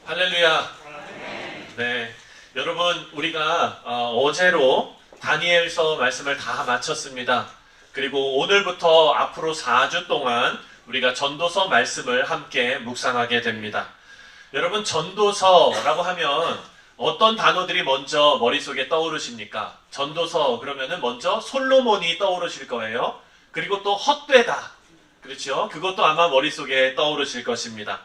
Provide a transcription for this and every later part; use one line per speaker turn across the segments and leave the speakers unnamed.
할렐루야. 네, 여러분 우리가 어제로 다니엘서 말씀을 다 마쳤습니다. 그리고 오늘부터 앞으로 4주 동안 우리가 전도서 말씀을 함께 묵상하게 됩니다. 여러분 전도서라고 하면 어떤 단어들이 먼저 머릿속에 떠오르십니까? 전도서 그러면은 먼저 솔로몬이 떠오르실 거예요. 그리고 또 헛되다. 그렇죠? 그것도 아마 머릿속에 떠오르실 것입니다.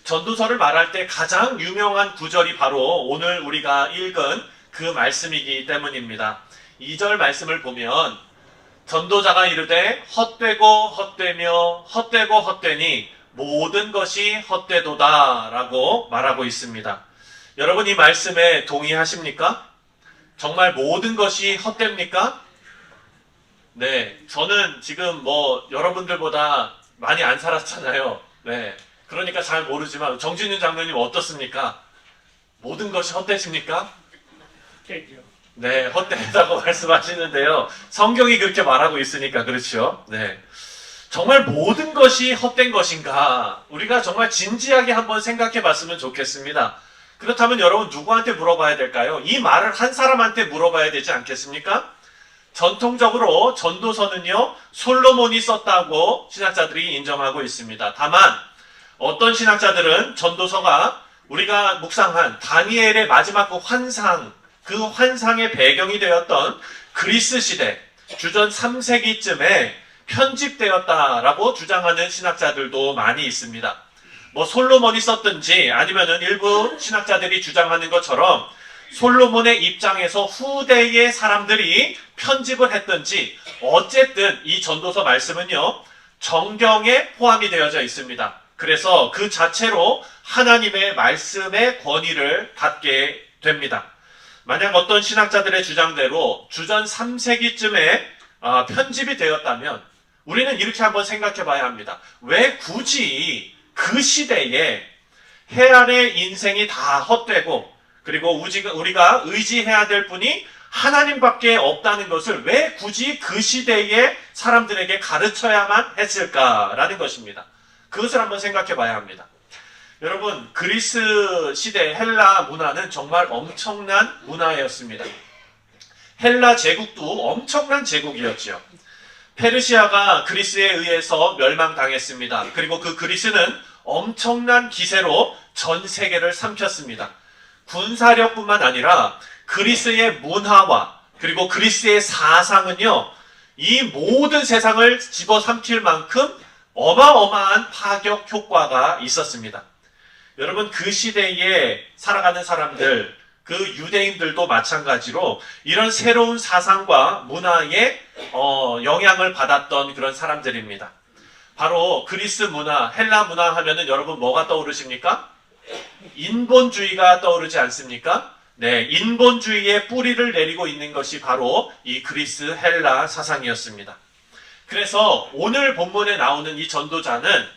전도서를 말할 때 가장 유명한 구절이 바로 오늘 우리가 읽은 그 말씀이기 때문입니다. 2절 말씀을 보면 전도자가 이르되 헛되고 헛되며 헛되고 헛되니 모든 것이 헛되도다 라고 말하고 있습니다. 여러분 이 말씀에 동의하십니까? 정말 모든 것이 헛됩니까? 네, 저는 지금 여러분들보다 많이 안 살았잖아요. 네. 그러니까 잘 모르지만 정진윤 장로님 어떻습니까? 모든 것이 헛되십니까? 네, 헛되다고 말씀하시는데요. 성경이 그렇게 말하고 있으니까 그렇죠. 네, 정말 모든 것이 헛된 것인가? 우리가 정말 진지하게 한번 생각해 봤으면 좋겠습니다. 그렇다면 여러분 누구한테 물어봐야 될까요? 이 말을 한 사람한테 물어봐야 되지 않겠습니까? 전통적으로 전도서는요, 솔로몬이 썼다고 신학자들이 인정하고 있습니다. 다만 어떤 신학자들은 전도서가 우리가 묵상한 다니엘의 마지막 그 환상의 배경이 되었던 그리스 시대, 주전 3세기쯤에 편집되었다라고 주장하는 신학자들도 많이 있습니다. 솔로몬이 썼든지 아니면은 일부 신학자들이 주장하는 것처럼 솔로몬의 입장에서 후대의 사람들이 편집을 했든지 어쨌든 이 전도서 말씀은요, 정경에 포함이 되어져 있습니다. 그래서 그 자체로 하나님의 말씀의 권위를 갖게 됩니다. 만약 어떤 신학자들의 주장대로 주전 3세기쯤에 편집이 되었다면 우리는 이렇게 한번 생각해 봐야 합니다. 왜 굳이 그 시대에 해안의 인생이 다 헛되고 그리고 우리가 의지해야 될 분이 하나님밖에 없다는 것을 왜 굳이 그 시대의 사람들에게 가르쳐야만 했을까라는 것입니다. 그것을 한번 생각해 봐야 합니다. 여러분, 그리스 시대 헬라 문화는 정말 엄청난 문화였습니다. 헬라 제국도 엄청난 제국이었죠. 페르시아가 그리스에 의해서 멸망당했습니다. 그리고 그 그리스는 엄청난 기세로 전 세계를 삼켰습니다. 군사력뿐만 아니라 그리스의 문화와 그리고 그리스의 사상은요, 이 모든 세상을 집어삼킬 만큼 어마어마한 파격 효과가 있었습니다. 여러분 그 시대에 살아가는 사람들, 그 유대인들도 마찬가지로 이런 새로운 사상과 문화에 영향을 받았던 그런 사람들입니다. 바로 그리스 문화, 헬라 문화 하면은 여러분 뭐가 떠오르십니까? 인본주의가 떠오르지 않습니까? 네, 인본주의의 뿌리를 내리고 있는 것이 바로 이 그리스 헬라 사상이었습니다. 그래서 오늘 본문에 나오는 이 전도자는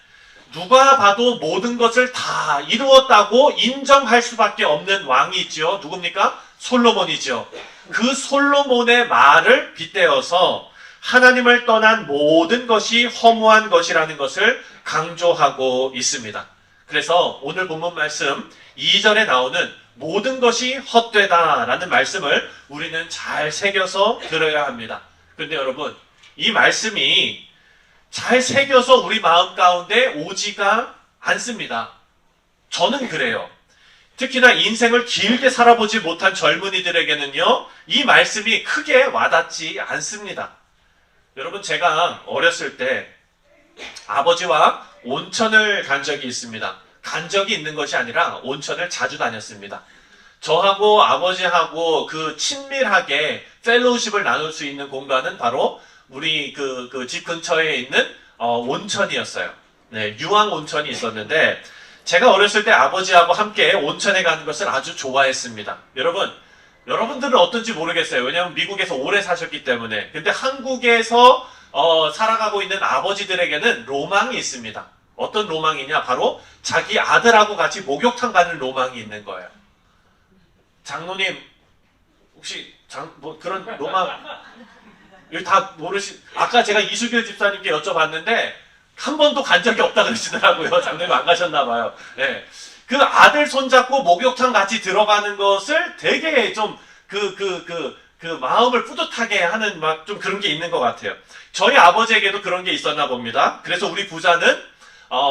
누가 봐도 모든 것을 다 이루었다고 인정할 수밖에 없는 왕이 있죠. 누굽니까? 솔로몬이죠. 그 솔로몬의 말을 빗대어서 하나님을 떠난 모든 것이 허무한 것이라는 것을 강조하고 있습니다. 그래서 오늘 본문 말씀 2절에 나오는 모든 것이 헛되다라는 말씀을 우리는 잘 새겨서 들어야 합니다. 그런데 여러분 이 말씀이 잘 새겨서 우리 마음 가운데 오지가 않습니다. 저는 그래요. 특히나 인생을 길게 살아보지 못한 젊은이들에게는요, 이 말씀이 크게 와닿지 않습니다. 여러분 제가 어렸을 때 아버지와 온천을 간 적이 있습니다. 간 적이 있는 것이 아니라 온천을 자주 다녔습니다. 저하고 아버지하고 그 친밀하게 펠로우십을 나눌 수 있는 공간은 바로 우리 그 집 근처에 있는 온천이었어요. 네, 유황 온천이 있었는데 제가 어렸을 때 아버지하고 함께 온천에 가는 것을 아주 좋아했습니다. 여러분들은 어떤지 모르겠어요. 왜냐하면 미국에서 오래 사셨기 때문에. 근데 한국에서 살아가고 있는 아버지들에게는 로망이 있습니다. 어떤 로망이냐? 바로 자기 아들하고 같이 목욕탕 가는 로망이 있는 거예요. 장로님 혹시 그런 로망 여기 다 아까 제가 이수길 집사님께 여쭤봤는데 한 번도 간 적이 없다 그러시더라고요. 장로님 안 가셨나 봐요. 네. 그 아들 손잡고 목욕탕 같이 들어가는 것을 되게 좀 마음을 뿌듯하게 하는 막 좀 그런 게 있는 것 같아요. 저희 아버지에게도 그런 게 있었나 봅니다. 그래서 우리 부자는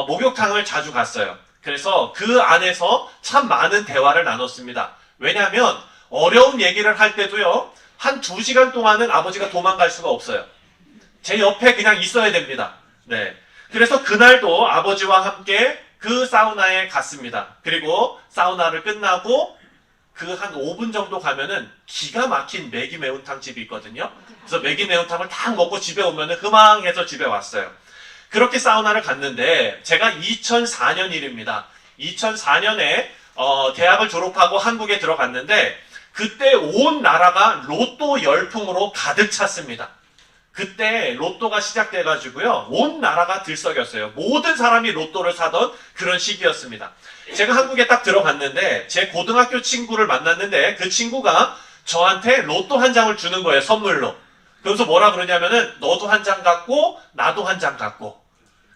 목욕탕을 자주 갔어요. 그래서 그 안에서 참 많은 대화를 나눴습니다. 왜냐하면 어려운 얘기를 할 때도요, 한 2시간 동안은 아버지가 도망갈 수가 없어요. 제 옆에 그냥 있어야 됩니다. 네. 그래서 그날도 아버지와 함께 그 사우나에 갔습니다. 그리고 사우나를 끝나고 그 한 5분 정도 가면은 기가 막힌 매기 매운탕 집이 있거든요. 그래서 매기 매운탕을 딱 먹고 집에 오면은 흐망해서 집에 왔어요. 그렇게 사우나를 갔는데 제가 2004년 일입니다. 2004년에 대학을 졸업하고 한국에 들어갔는데 그때 온 나라가 로또 열풍으로 가득 찼습니다. 그때 로또가 시작돼가지고요, 온 나라가 들썩였어요. 모든 사람이 로또를 사던 그런 시기였습니다. 제가 한국에 딱 들어갔는데 제 고등학교 친구를 만났는데 그 친구가 저한테 로또 한 장을 주는 거예요, 선물로. 그래서 뭐라 그러냐면은 너도 한 장 갖고 나도 한 장 갖고.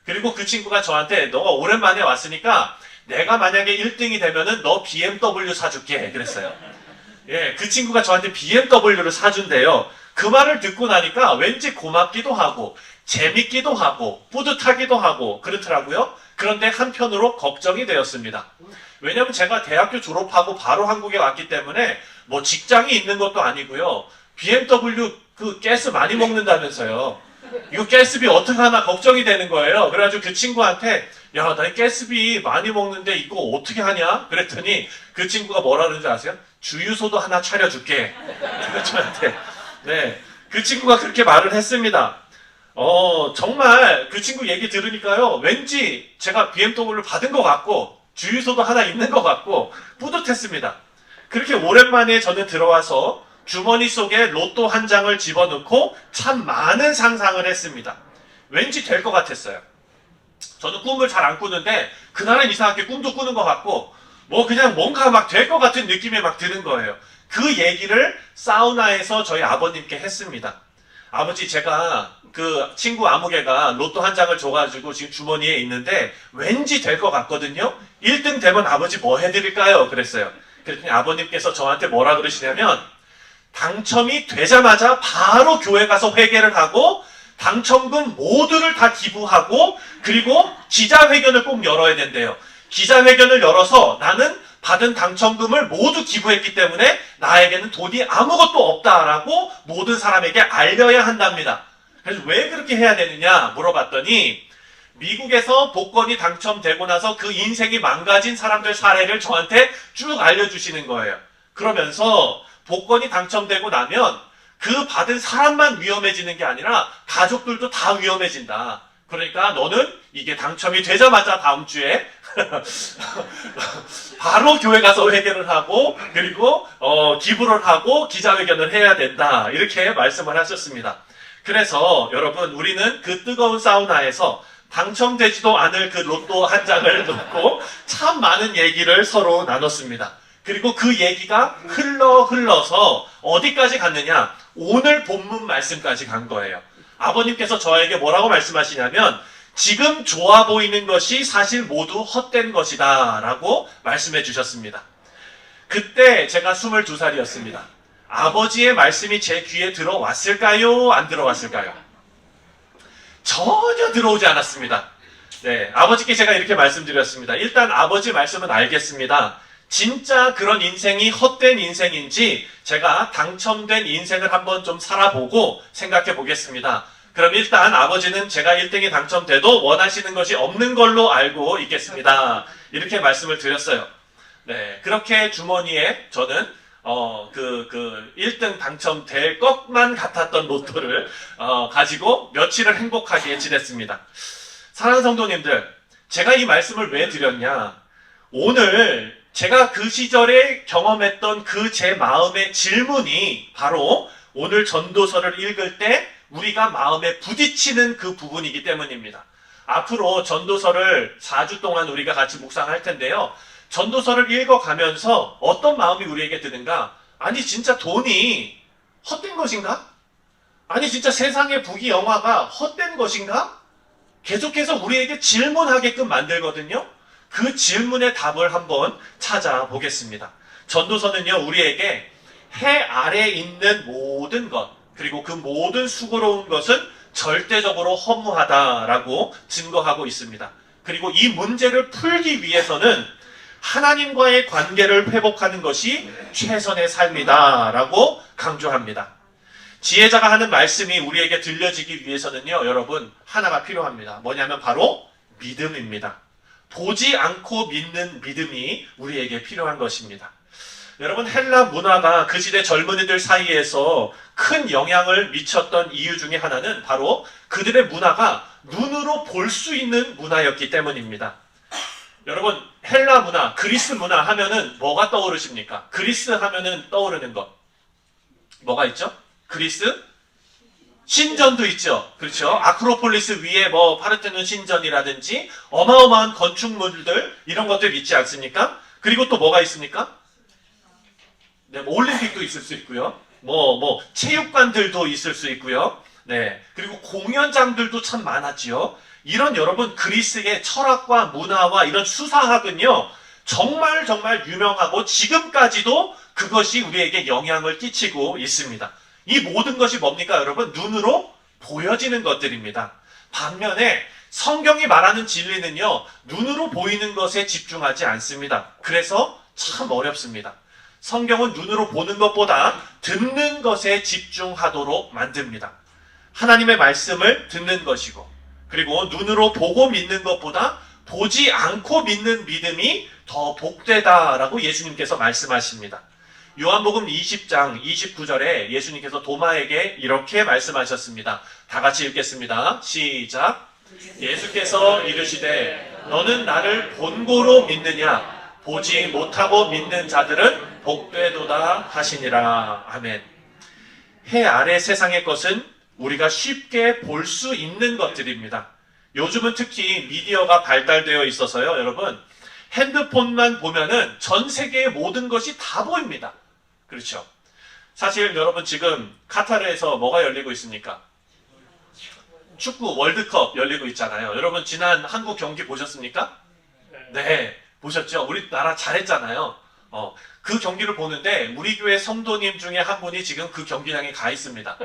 그리고 그 친구가 저한테 너가 오랜만에 왔으니까 내가 만약에 1등이 되면은 너 BMW 사줄게 그랬어요. 예, 그 친구가 저한테 BMW를 사준대요. 그 말을 듣고 나니까 왠지 고맙기도 하고 재밌기도 하고 뿌듯하기도 하고 그렇더라고요. 그런데 한편으로 걱정이 되었습니다. 왜냐면 제가 대학교 졸업하고 바로 한국에 왔기 때문에 뭐 직장이 있는 것도 아니고요. BMW 그 가스 많이 먹는다면서요. 이거 가스비 어떡하나 걱정이 되는 거예요. 그래가지고 그 친구한테 야, 나 가스비 많이 먹는데 이거 어떻게 하냐? 그랬더니 그 친구가 뭐라 그러는지 아세요? 주유소도 하나 차려줄게. 저한테. 네. 그 친구가 그렇게 말을 했습니다. 정말 그 친구 얘기 들으니까요, 왠지 제가 BMW를 받은 것 같고, 주유소도 하나 있는 것 같고, 뿌듯했습니다. 그렇게 오랜만에 저는 들어와서 주머니 속에 로또 한 장을 집어넣고 참 많은 상상을 했습니다. 왠지 될 것 같았어요. 저는 꿈을 잘 안 꾸는데, 그날은 이상하게 꿈도 꾸는 것 같고, 뭐 그냥 뭔가 막 될 것 같은 느낌이 막 드는 거예요. 그 얘기를 사우나에서 저희 아버님께 했습니다. 아버지, 제가 그 친구 아무개가 로또 한 장을 줘가지고 지금 주머니에 있는데 왠지 될 것 같거든요. 1등 되면 아버지 뭐 해드릴까요? 그랬어요. 그랬더니 아버님께서 저한테 뭐라 그러시냐면 당첨이 되자마자 바로 교회 가서 회개를 하고 당첨금 모두를 다 기부하고 그리고 기자회견을 꼭 열어야 된대요. 기자회견을 열어서 나는 받은 당첨금을 모두 기부했기 때문에 나에게는 돈이 아무것도 없다라고 모든 사람에게 알려야 한답니다. 그래서 왜 그렇게 해야 되느냐 물어봤더니 미국에서 복권이 당첨되고 나서 그 인생이 망가진 사람들 사례를 저한테 쭉 알려주시는 거예요. 그러면서 복권이 당첨되고 나면 그 받은 사람만 위험해지는 게 아니라 가족들도 다 위험해진다. 그러니까 너는 이게 당첨이 되자마자 다음 주에 바로 교회 가서 회개를 하고 그리고 기부를 하고 기자회견을 해야 된다. 이렇게 말씀을 하셨습니다. 그래서 여러분, 우리는 그 뜨거운 사우나에서 당첨되지도 않을 그 로또 한 장을 놓고 참 많은 얘기를 서로 나눴습니다. 그리고 그 얘기가 흘러서 어디까지 갔느냐? 오늘 본문 말씀까지 간 거예요. 아버님께서 저에게 뭐라고 말씀하시냐면 지금 좋아 보이는 것이 사실 모두 헛된 것이다 라고 말씀해 주셨습니다. 그때 제가 22살이었습니다. 아버지의 말씀이 제 귀에 들어왔을까요? 안 들어왔을까요? 전혀 들어오지 않았습니다. 네, 아버지께 제가 이렇게 말씀드렸습니다. 일단 아버지 말씀은 알겠습니다. 진짜 그런 인생이 헛된 인생인지 제가 당첨된 인생을 한번 좀 살아보고 생각해 보겠습니다. 그럼 일단 아버지는 제가 1등이 당첨돼도 원하시는 것이 없는 걸로 알고 있겠습니다. 이렇게 말씀을 드렸어요. 네, 그렇게 주머니에 저는 1등 당첨될 것만 같았던 로또를 가지고 며칠을 행복하게 지냈습니다. 사랑하는 성도님들, 제가 이 말씀을 왜 드렸냐? 오늘 제가 그 시절에 경험했던 그 제 마음의 질문이 바로 오늘 전도서를 읽을 때 우리가 마음에 부딪히는 그 부분이기 때문입니다. 앞으로 전도서를 4주 동안 우리가 같이 묵상할 텐데요. 전도서를 읽어가면서 어떤 마음이 우리에게 드는가? 아니 진짜 돈이 헛된 것인가? 아니 진짜 세상의 부귀 영화가 헛된 것인가? 계속해서 우리에게 질문하게끔 만들거든요. 그 질문의 답을 한번 찾아보겠습니다. 전도서는요, 우리에게 해 아래에 있는 모든 것, 그리고 그 모든 수고로운 것은 절대적으로 허무하다라고 증거하고 있습니다. 그리고 이 문제를 풀기 위해서는 하나님과의 관계를 회복하는 것이 최선의 삶이다라고 강조합니다. 지혜자가 하는 말씀이 우리에게 들려지기 위해서는요, 여러분, 하나가 필요합니다. 뭐냐면 바로 믿음입니다. 보지 않고 믿는 믿음이 우리에게 필요한 것입니다. 여러분, 헬라 문화가 그 시대 젊은이들 사이에서 큰 영향을 미쳤던 이유 중에 하나는 바로 그들의 문화가 눈으로 볼 수 있는 문화였기 때문입니다. 여러분, 헬라 문화, 그리스 문화 하면은 뭐가 떠오르십니까? 그리스 하면은 떠오르는 것. 뭐가 있죠? 그리스? 신전도 있죠. 그렇죠? 아크로폴리스 위에 뭐 파르테논 신전이라든지 어마어마한 건축물들, 이런 것들 있지 않습니까? 그리고 또 뭐가 있습니까? 네, 뭐 올림픽도 있을 수 있고요. 체육관들도 있을 수 있고요. 네. 그리고 공연장들도 참 많았지요. 이런 여러분, 그리스의 철학과 문화와 이런 수사학은요, 정말 유명하고 지금까지도 그것이 우리에게 영향을 끼치고 있습니다. 이 모든 것이 뭡니까, 여러분? 눈으로 보여지는 것들입니다. 반면에 성경이 말하는 진리는요, 눈으로 보이는 것에 집중하지 않습니다. 그래서 참 어렵습니다. 성경은 눈으로 보는 것보다 듣는 것에 집중하도록 만듭니다. 하나님의 말씀을 듣는 것이고, 그리고 눈으로 보고 믿는 것보다 보지 않고 믿는 믿음이 더 복되다라고 예수님께서 말씀하십니다. 요한복음 20장 29절에 예수님께서 도마에게 이렇게 말씀하셨습니다. 다 같이 읽겠습니다. 시작. 예수께서 이르시되 너는 나를 본고로 믿느냐? 보지 못하고 믿는 자들은 복되도다 하시니라. 아멘. 해 아래 세상의 것은 우리가 쉽게 볼 수 있는 것들입니다. 요즘은 특히 미디어가 발달되어 있어서요, 여러분, 핸드폰만 보면은 전 세계의 모든 것이 다 보입니다. 그렇죠? 사실 여러분, 지금 카타르에서 뭐가 열리고 있습니까? 축구 월드컵 열리고 있잖아요. 여러분, 지난 한국 경기 보셨습니까? 네, 보셨죠? 우리나라 잘했잖아요. 그 경기를 보는데 우리 교회 성도님 중에 한 분이 지금 그 경기장에 가 있습니다.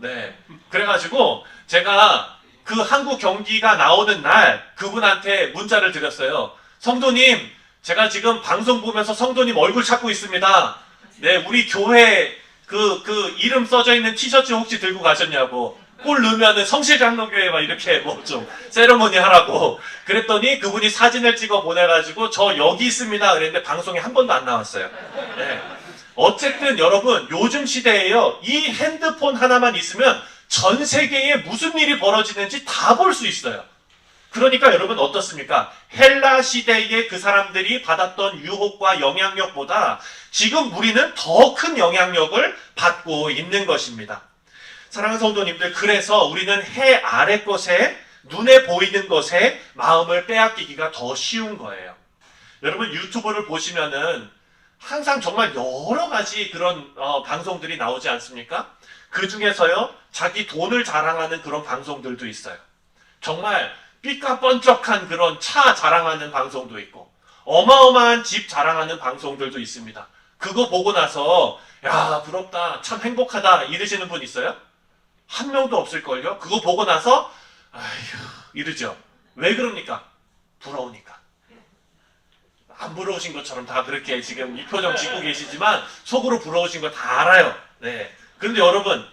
네, 그래가지고 제가 그 한국 경기가 나오는 날 그분한테 문자를 드렸어요. 성도님, 제가 지금 방송 보면서 성도님 얼굴 찾고 있습니다. 네, 우리 교회 그 이름 써져 있는 티셔츠 혹시 들고 가셨냐고. 골 넣으면은 성실장로교회 막 이렇게 뭐 좀 세레모니 하라고. 그랬더니 그분이 사진을 찍어 보내가지고 저 여기 있습니다 그랬는데 방송에 한 번도 안 나왔어요. 네. 어쨌든 여러분, 요즘 시대에요, 이 핸드폰 하나만 있으면 전 세계에 무슨 일이 벌어지는지 다 볼 수 있어요. 그러니까 여러분, 어떻습니까? 헬라 시대에 그 사람들이 받았던 유혹과 영향력보다 지금 우리는 더 큰 영향력을 받고 있는 것입니다. 사랑하는 성도님들, 그래서 우리는 해 아래 것에, 눈에 보이는 것에 마음을 빼앗기기가 더 쉬운 거예요. 여러분, 유튜브를 보시면은 항상 정말 여러 가지 그런 방송들이 나오지 않습니까? 그 중에서요, 자기 돈을 자랑하는 그런 방송들도 있어요. 정말 삐까뻔쩍한 그런 차 자랑하는 방송도 있고, 어마어마한 집 자랑하는 방송들도 있습니다. 그거 보고 나서 야, 부럽다, 참 행복하다 이러시는 분 있어요? 한 명도 없을걸요? 그거 보고 나서 아휴 이러죠. 왜 그럽니까? 부러우니까. 안 부러우신 것처럼 다 그렇게 지금 이 표정 짓고 계시지만 속으로 부러우신 거 다 알아요. 네. 그런데 여러분,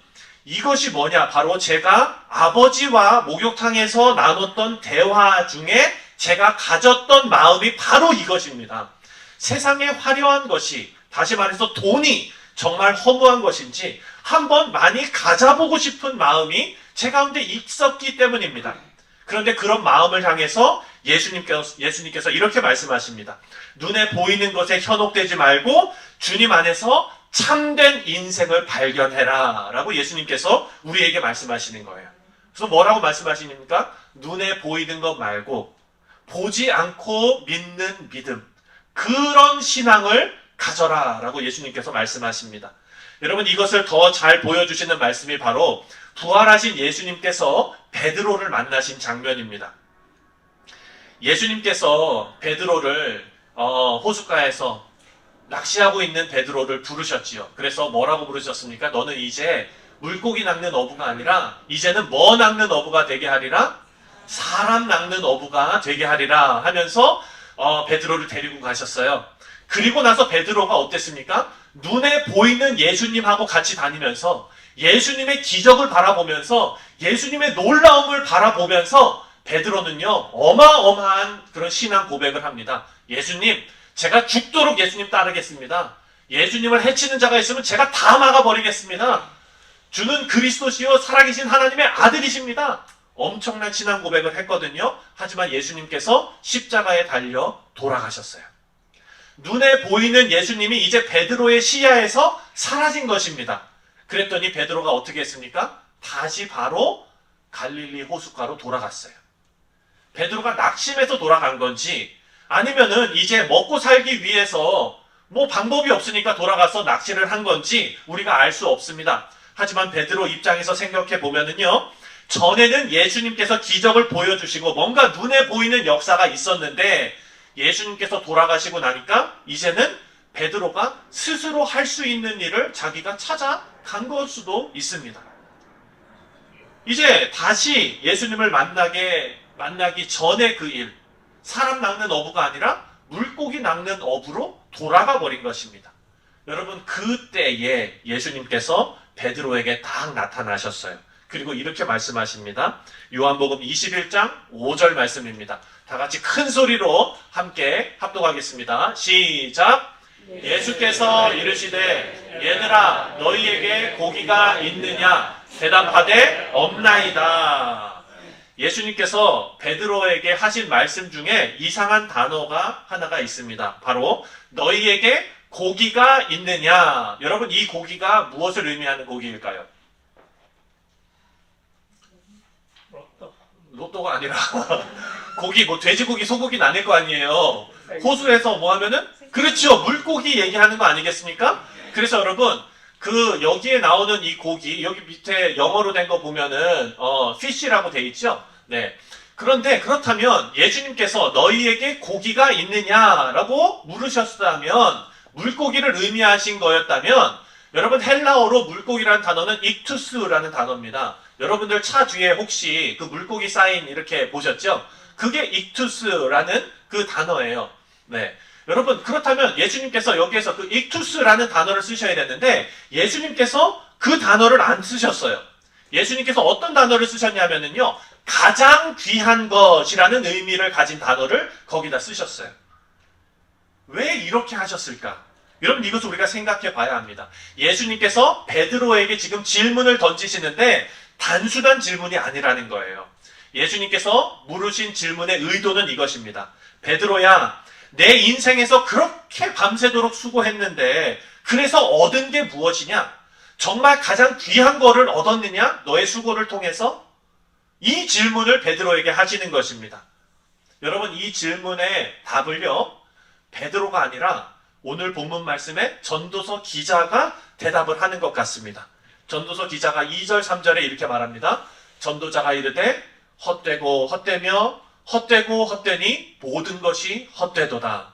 이것이 뭐냐? 바로 제가 아버지와 목욕탕에서 나눴던 대화 중에 제가 가졌던 마음이 바로 이것입니다. 세상에 화려한 것이, 다시 말해서 돈이 정말 허무한 것인지 한번 많이 가져보고 싶은 마음이 제 가운데 있었기 때문입니다. 그런데 그런 마음을 향해서 예수님께서 이렇게 말씀하십니다. 눈에 보이는 것에 현혹되지 말고 주님 안에서 참된 인생을 발견해라 라고 예수님께서 우리에게 말씀하시는 거예요. 그래서 뭐라고 말씀하십니까? 눈에 보이는 것 말고 보지 않고 믿는 믿음, 그런 신앙을 가져라 라고 예수님께서 말씀하십니다. 여러분, 이것을 더 잘 보여주시는 말씀이 바로 부활하신 예수님께서 베드로를 만나신 장면입니다. 예수님께서 베드로를 호숫가에서 낚시하고 있는 베드로를 부르셨지요. 그래서 뭐라고 부르셨습니까? 너는 이제 물고기 낚는 어부가 아니라 이제는 뭐 낚는 어부가 되게 하리라? 사람 낚는 어부가 되게 하리라 하면서 베드로를 데리고 가셨어요. 그리고 나서 베드로가 어땠습니까? 눈에 보이는 예수님하고 같이 다니면서 예수님의 기적을 바라보면서 예수님의 놀라움을 바라보면서 베드로는요 어마어마한 그런 신앙 고백을 합니다. 예수님, 제가 죽도록 예수님 따르겠습니다. 예수님을 해치는 자가 있으면 제가 다 막아버리겠습니다. 주는 그리스도시요 살아계신 하나님의 아들이십니다. 엄청난 신앙 고백을 했거든요. 하지만 예수님께서 십자가에 달려 돌아가셨어요. 눈에 보이는 예수님이 이제 베드로의 시야에서 사라진 것입니다. 그랬더니 베드로가 어떻게 했습니까? 다시 바로 갈릴리 호숫가로 돌아갔어요. 베드로가 낙심해서 돌아간 건지 아니면은 이제 먹고 살기 위해서 뭐 방법이 없으니까 돌아가서 낚시를 한 건지 우리가 알 수 없습니다. 하지만 베드로 입장에서 생각해 보면은요, 전에는 예수님께서 기적을 보여주시고 뭔가 눈에 보이는 역사가 있었는데 예수님께서 돌아가시고 나니까 이제는 베드로가 스스로 할 수 있는 일을 자기가 찾아간 걸 수도 있습니다. 이제 다시 예수님을 만나기 전에 그 일, 사람 낚는 어부가 아니라 물고기 낚는 어부로 돌아가 버린 것입니다. 여러분, 그때에 예수님께서 베드로에게 딱 나타나셨어요. 그리고 이렇게 말씀하십니다. 요한복음 21장 5절 말씀입니다. 다 같이 큰 소리로 함께 합독하겠습니다. 시작! 예수께서 이르시되 얘들아 너희에게 고기가 있느냐? 대답하되 없나이다. 예수님께서 베드로에게 하신 말씀 중에 이상한 단어가 하나가 있습니다. 바로 너희에게 고기가 있느냐? 여러분, 이 고기가 무엇을 의미하는 고기일까요? 로또가 아니라 고기, 뭐 돼지고기, 소고기는 아닐 거 아니에요. 호수에서 뭐 하면은 그렇죠, 물고기 얘기하는 거 아니겠습니까? 그래서 여러분, 여기에 나오는 이 고기, 여기 밑에 영어로 된 거 보면은 fish라고 돼 있죠. 네. 그런데 그렇다면 예수님께서 너희에게 고기가 있느냐라고 물으셨다면, 물고기를 의미하신 거였다면, 여러분, 헬라어로 물고기라는 단어는 익투스라는 단어입니다. 여러분들 차 뒤에 혹시 그 물고기 사인 이렇게 보셨죠? 그게 익투스라는 그 단어예요. 네. 여러분, 그렇다면 예수님께서 여기에서 그 익투스라는 단어를 쓰셔야 되는데 예수님께서 그 단어를 안 쓰셨어요. 예수님께서 어떤 단어를 쓰셨냐면요, 가장 귀한 것이라는 의미를 가진 단어를 거기다 쓰셨어요. 왜 이렇게 하셨을까? 여러분, 이것을 우리가 생각해 봐야 합니다. 예수님께서 베드로에게 지금 질문을 던지시는데 단순한 질문이 아니라는 거예요. 예수님께서 물으신 질문의 의도는 이것입니다. 베드로야, 내 인생에서 그렇게 밤새도록 수고했는데 그래서 얻은 게 무엇이냐? 정말 가장 귀한 거를 얻었느냐? 너의 수고를 통해서? 이 질문을 베드로에게 하시는 것입니다. 여러분, 이 질문의 답을요, 베드로가 아니라 오늘 본문 말씀에 전도서 기자가 대답을 하는 것 같습니다. 전도서 기자가 2절 3절에 이렇게 말합니다. 전도자가 이르되 헛되고 헛되며 헛되고 헛되니 모든 것이 헛되도다.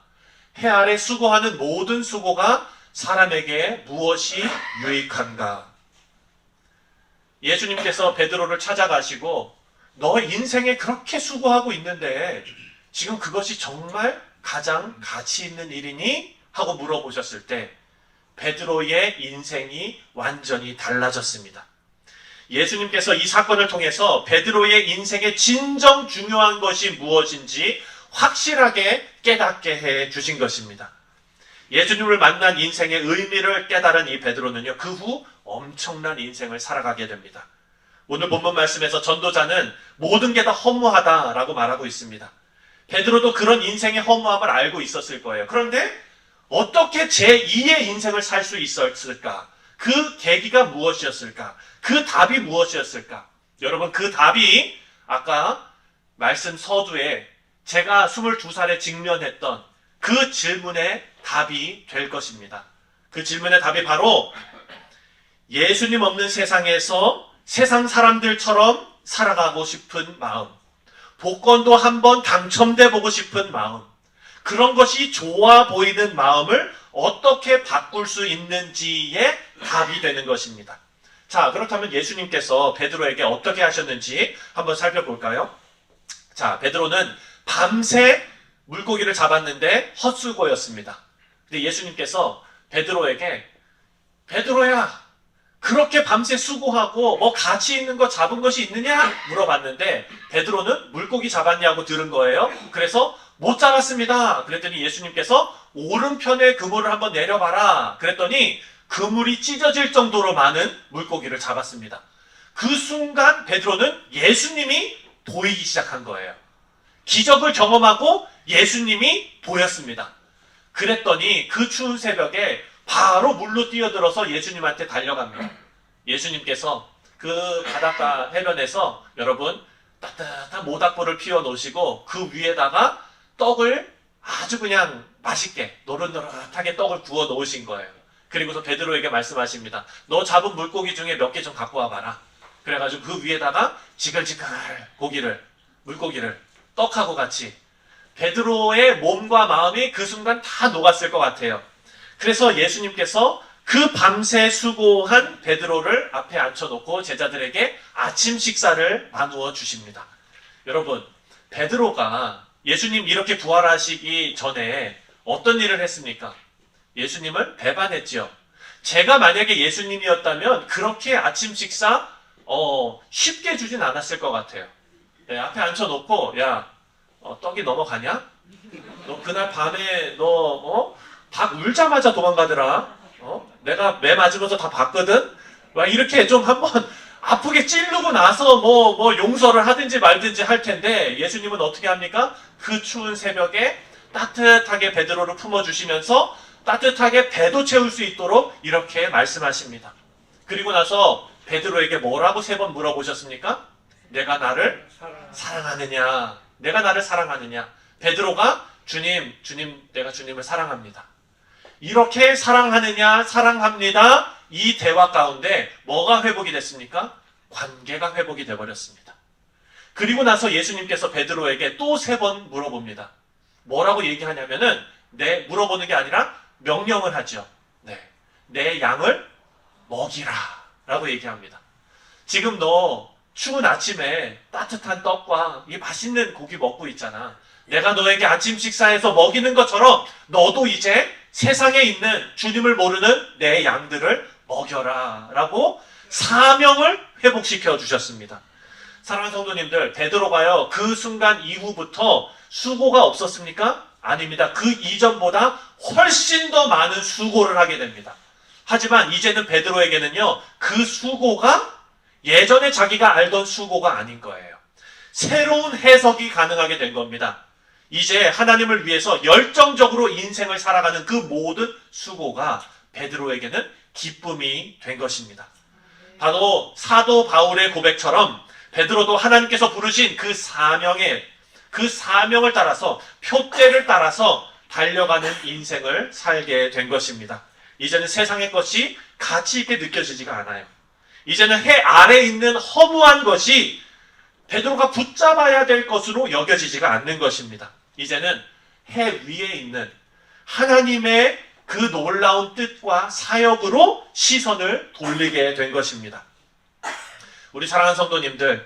해 아래 수고하는 모든 수고가 사람에게 무엇이 유익한가? 예수님께서 베드로를 찾아가시고 너 인생에 그렇게 수고하고 있는데 지금 그것이 정말 가장 가치 있는 일이니? 하고 물어보셨을 때 베드로의 인생이 완전히 달라졌습니다. 예수님께서 이 사건을 통해서 베드로의 인생에 진정 중요한 것이 무엇인지 확실하게 깨닫게 해 주신 것입니다. 예수님을 만난 인생의 의미를 깨달은 이 베드로는요, 그 후 엄청난 인생을 살아가게 됩니다. 오늘 본문 말씀에서 전도자는 모든 게 다 허무하다라고 말하고 있습니다. 베드로도 그런 인생의 허무함을 알고 있었을 거예요. 그런데 어떻게 제2의 인생을 살 수 있었을까? 그 계기가 무엇이었을까? 그 답이 무엇이었을까? 여러분, 그 답이 아까 말씀 서두에 제가 22살에 직면했던 그 질문의 답이 될 것입니다. 그 질문의 답이 바로 예수님 없는 세상에서 세상 사람들처럼 살아가고 싶은 마음, 복권도 한번 당첨돼 보고 싶은 마음, 그런 것이 좋아 보이는 마음을 어떻게 바꿀 수 있는지에 답이 되는 것입니다. 자, 그렇다면 예수님께서 베드로에게 어떻게 하셨는지 한번 살펴볼까요? 자, 베드로는 밤새 물고기를 잡았는데 헛수고였습니다. 근데 예수님께서 베드로에게, 베드로야, 그렇게 밤새 수고하고 뭐 가치 있는 거 잡은 것이 있느냐? 물어봤는데 베드로는 물고기 잡았냐고 들은 거예요. 그래서 못 잡았습니다. 그랬더니 예수님께서 오른편에 그물을 한번 내려봐라. 그랬더니 그물이 찢어질 정도로 많은 물고기를 잡았습니다. 그 순간 베드로는 예수님이 보이기 시작한 거예요. 기적을 경험하고 예수님이 보였습니다. 그랬더니 그 추운 새벽에 바로 물로 뛰어들어서 예수님한테 달려갑니다. 예수님께서 그 바닷가 해변에서 여러분 따뜻한 모닥불을 피워 놓으시고 그 위에다가 떡을 아주 그냥 맛있게 노릇노릇하게 떡을 구워 놓으신 거예요. 그리고서 베드로에게 말씀하십니다. 너 잡은 물고기 중에 몇 개 좀 갖고 와봐라. 그래가지고 그 위에다가 지글지글 물고기를 떡하고 같이, 베드로의 몸과 마음이 그 순간 다 녹았을 것 같아요. 그래서 예수님께서 그 밤새 수고한 베드로를 앞에 앉혀놓고 제자들에게 아침 식사를 나누어 주십니다. 여러분, 베드로가 예수님 이렇게 부활하시기 전에 어떤 일을 했습니까? 예수님을 배반했지요. 제가 만약에 예수님이었다면 그렇게 아침 식사 쉽게 주진 않았을 것 같아요. 네, 앞에 앉혀놓고, 야, 떡이 넘어가냐? 너 그날 밤에 닭 울자마자 도망가더라. 내가 매 맞으면서 다 봤거든. 막 이렇게 좀 한번 아프게 찌르고 나서 뭐 용서를 하든지 말든지 할 텐데 예수님은 어떻게 합니까? 그 추운 새벽에 따뜻하게 베드로를 품어주시면서 따뜻하게 배도 채울 수 있도록 이렇게 말씀하십니다. 그리고 나서 베드로에게 뭐라고 3번 물어보셨습니까? 내가 나를 사랑하느냐? 내가 나를 사랑하느냐? 베드로가 주님, 내가 주님을 사랑합니다. 이렇게 사랑하느냐, 사랑합니다. 이 대화 가운데 뭐가 회복이 됐습니까? 관계가 회복이 돼버렸습니다. 그리고 나서 예수님께서 베드로에게 또 3번 물어봅니다. 뭐라고 얘기하냐면은, 물어보는 게 아니라 명령을 하죠. 내 양을 먹이라. 라고 얘기합니다. 지금 너 추운 아침에 따뜻한 떡과 이 맛있는 고기 먹고 있잖아. 내가 너에게 아침 식사에서 먹이는 것처럼 너도 이제 세상에 있는 주님을 모르는 내 양들을 먹여라 라고 사명을 회복시켜 주셨습니다. 사랑하는 성도님들, 베드로가요 그 순간 이후부터 수고가 없었습니까? 아닙니다. 그 이전보다 훨씬 더 많은 수고를 하게 됩니다. 하지만 이제는 베드로에게는요 그 수고가 예전에 자기가 알던 수고가 아닌 거예요. 새로운 해석이 가능하게 된 겁니다. 이제 하나님을 위해서 열정적으로 인생을 살아가는 그 모든 수고가 베드로에게는 기쁨이 된 것입니다. 바로 사도 바울의 고백처럼 베드로도 하나님께서 부르신 그 사명을 따라서, 표대를 따라서 달려가는 인생을 살게 된 것입니다. 이제는 세상의 것이 가치 있게 느껴지지가 않아요. 이제는 해 아래에 있는 허무한 것이 베드로가 붙잡아야 될 것으로 여겨지지가 않는 것입니다. 이제는 해 위에 있는 하나님의 그 놀라운 뜻과 사역으로 시선을 돌리게 된 것입니다. 우리 사랑하는 성도님들,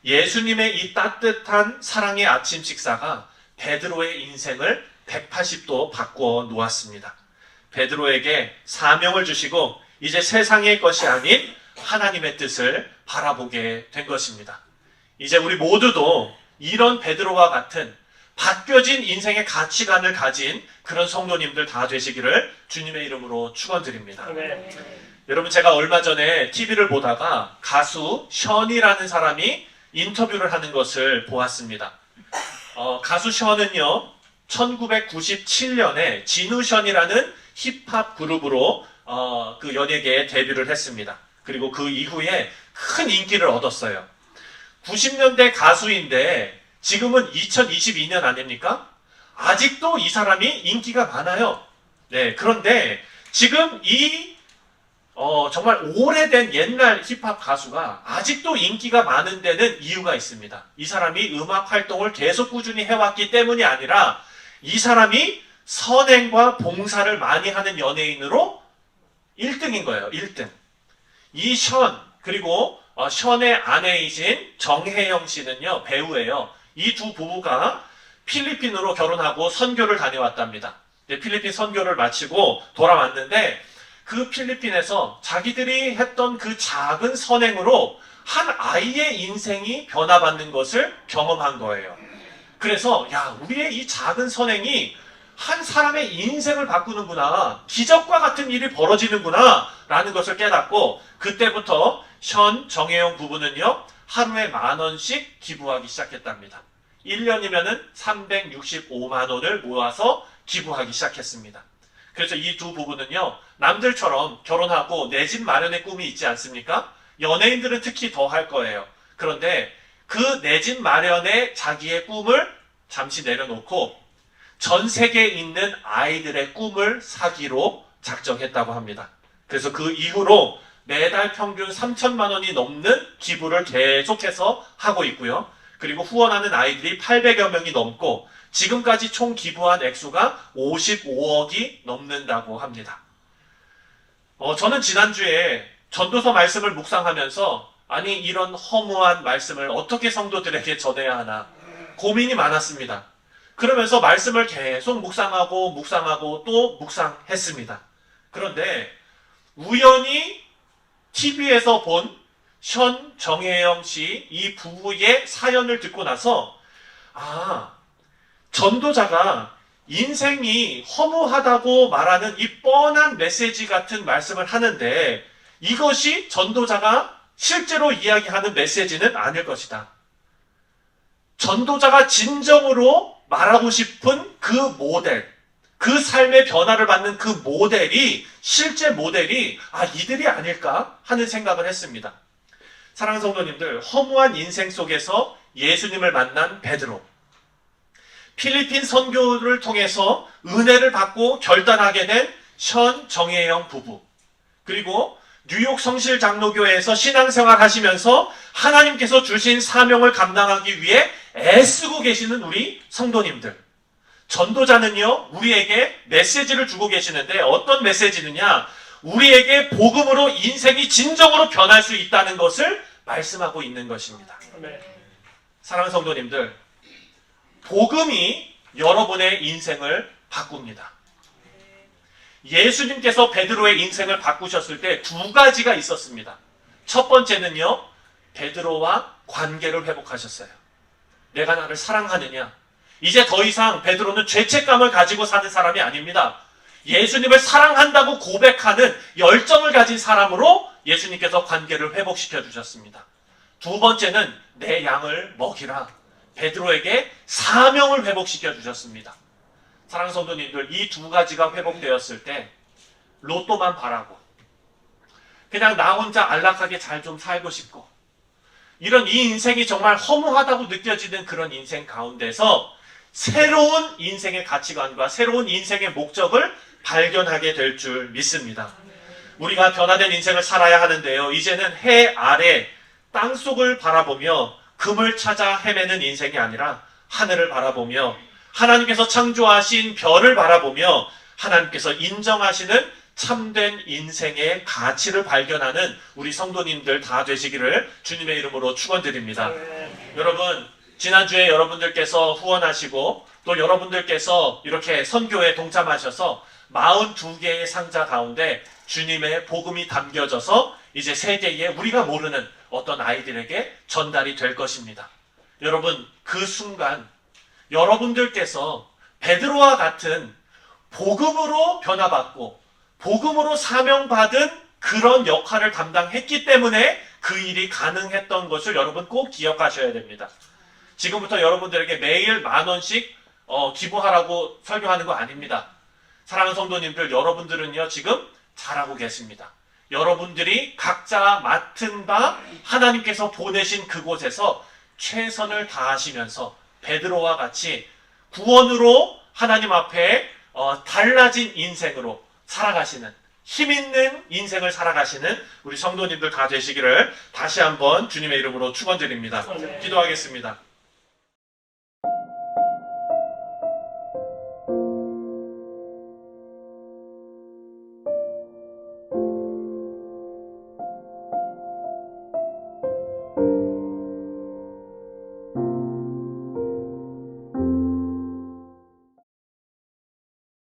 예수님의 이 따뜻한 사랑의 아침 식사가 베드로의 인생을 180도 바꾸어 놓았습니다. 베드로에게 사명을 주시고 이제 세상의 것이 아닌 하나님의 뜻을 바라보게 된 것입니다. 이제 우리 모두도 이런 베드로와 같은 바뀌어진 인생의 가치관을 가진 그런 성도님들 다 되시기를 주님의 이름으로 축원드립니다. 여러분, 제가 얼마 전에 TV를 보다가 가수 션이라는 사람이 인터뷰를 하는 것을 보았습니다. 가수 션은요 1997년에 진우션이라는 힙합 그룹으로 그 연예계에 데뷔를 했습니다. 그리고 그 이후에 큰 인기를 얻었어요. 90년대 가수인데 지금은 2022년 아닙니까? 아직도 이 사람이 인기가 많아요. 네, 그런데 지금 이 정말 오래된 옛날 힙합 가수가 아직도 인기가 많은 데는 이유가 있습니다. 이 사람이 음악 활동을 계속 꾸준히 해왔기 때문이 아니라 이 사람이 선행과 봉사를 많이 하는 연예인으로 1등인 거예요. 1등. 이 그리고 션의 아내이신 정혜영 씨는요, 배우예요. 이 두 부부가 필리핀으로 결혼하고 선교를 다녀왔답니다. 필리핀 선교를 마치고 돌아왔는데 그 필리핀에서 자기들이 했던 그 작은 선행으로 한 아이의 인생이 변화받는 것을 경험한 거예요. 그래서 우리의 이 작은 선행이 한 사람의 인생을 바꾸는구나, 기적과 같은 일이 벌어지는구나 라는 것을 깨닫고 그때부터 정혜영 부부는요, 하루에 10,000원씩 기부하기 시작했답니다. 1년이면은 365만 원을 모아서 기부하기 시작했습니다. 그래서 이 두 부부는요, 남들처럼 결혼하고 내 집 마련의 꿈이 있지 않습니까? 연예인들은 특히 더 할 거예요. 그런데 그 내 집 마련의 자기의 꿈을 잠시 내려놓고 전 세계에 있는 아이들의 꿈을 사기로 작정했다고 합니다. 그래서 그 이후로 매달 평균 3,000만 원이 넘는 기부를 계속해서 하고 있고요. 그리고 후원하는 아이들이 800여 명이 넘고 지금까지 총 기부한 액수가 55억이 넘는다고 합니다. 저는 지난주에 전도서 말씀을 묵상하면서 아니 이런 허무한 말씀을 어떻게 성도들에게 전해야 하나 고민이 많았습니다. 그러면서 말씀을 계속 묵상하고 또 묵상했습니다. 그런데 우연히 TV에서 본 정혜영 씨 이 부부의 사연을 듣고 나서 전도자가 인생이 허무하다고 말하는 이 뻔한 메시지 같은 말씀을 하는데 이것이 전도자가 실제로 이야기하는 메시지는 아닐 것이다. 전도자가 진정으로 말하고 싶은 그 모델, 그 삶의 변화를 받는 그 모델이 실제 모델이 이들이 아닐까 하는 생각을 했습니다. 사랑하는 성도님들, 허무한 인생 속에서 예수님을 만난 베드로, 필리핀 선교를 통해서 은혜를 받고 결단하게 된 정혜영 부부, 그리고 뉴욕 성실장로교회에서 신앙생활 하시면서 하나님께서 주신 사명을 감당하기 위해 애쓰고 계시는 우리 성도님들, 전도자는요, 우리에게 메시지를 주고 계시는데 어떤 메시지느냐? 우리에게 복음으로 인생이 진정으로 변할 수 있다는 것을 말씀하고 있는 것입니다. 사랑하는 성도님들, 복음이 여러분의 인생을 바꿉니다. 예수님께서 베드로의 인생을 바꾸셨을 때 두 가지가 있었습니다. 첫 번째는요, 베드로와 관계를 회복하셨어요. 내가 나를 사랑하느냐? 이제 더 이상 베드로는 죄책감을 가지고 사는 사람이 아닙니다. 예수님을 사랑한다고 고백하는 열정을 가진 사람으로 예수님께서 관계를 회복시켜 주셨습니다. 두 번째는 내 양을 먹이라. 베드로에게 사명을 회복시켜 주셨습니다. 사랑하는 성도님들, 이 두 가지가 회복되었을 때 로또만 바라고 그냥 나 혼자 안락하게 잘 좀 살고 싶고 이런 이 인생이 정말 허무하다고 느껴지는 그런 인생 가운데서 새로운 인생의 가치관과 새로운 인생의 목적을 발견하게 될 줄 믿습니다. 우리가 변화된 인생을 살아야 하는데요, 이제는 해 아래 땅속을 바라보며 금을 찾아 헤매는 인생이 아니라 하늘을 바라보며 하나님께서 창조하신 별을 바라보며 하나님께서 인정하시는 참된 인생의 가치를 발견하는 우리 성도님들 다 되시기를 주님의 이름으로 축원드립니다. 여러분, 지난주에 여러분들께서 후원하시고 또 여러분들께서 이렇게 선교에 동참하셔서 42개의 상자 가운데 주님의 복음이 담겨져서 이제 세계에 우리가 모르는 어떤 아이들에게 전달이 될 것입니다. 여러분, 그 순간 여러분들께서 베드로와 같은 복음으로 변화받고 복음으로 사명받은 그런 역할을 담당했기 때문에 그 일이 가능했던 것을 여러분 꼭 기억하셔야 됩니다. 지금부터 여러분들에게 매일 10,000원씩 기부하라고 설교하는 거 아닙니다. 사랑하는 성도님들, 여러분들은요 지금 잘하고 계십니다. 여러분들이 각자 맡은 바 하나님께서 보내신 그곳에서 최선을 다하시면서 베드로와 같이 구원으로 하나님 앞에 달라진 인생으로 살아가시는 힘 있는 인생을 살아가시는 우리 성도님들 다 되시기를 다시 한번 주님의 이름으로 축원드립니다. 기도하겠습니다.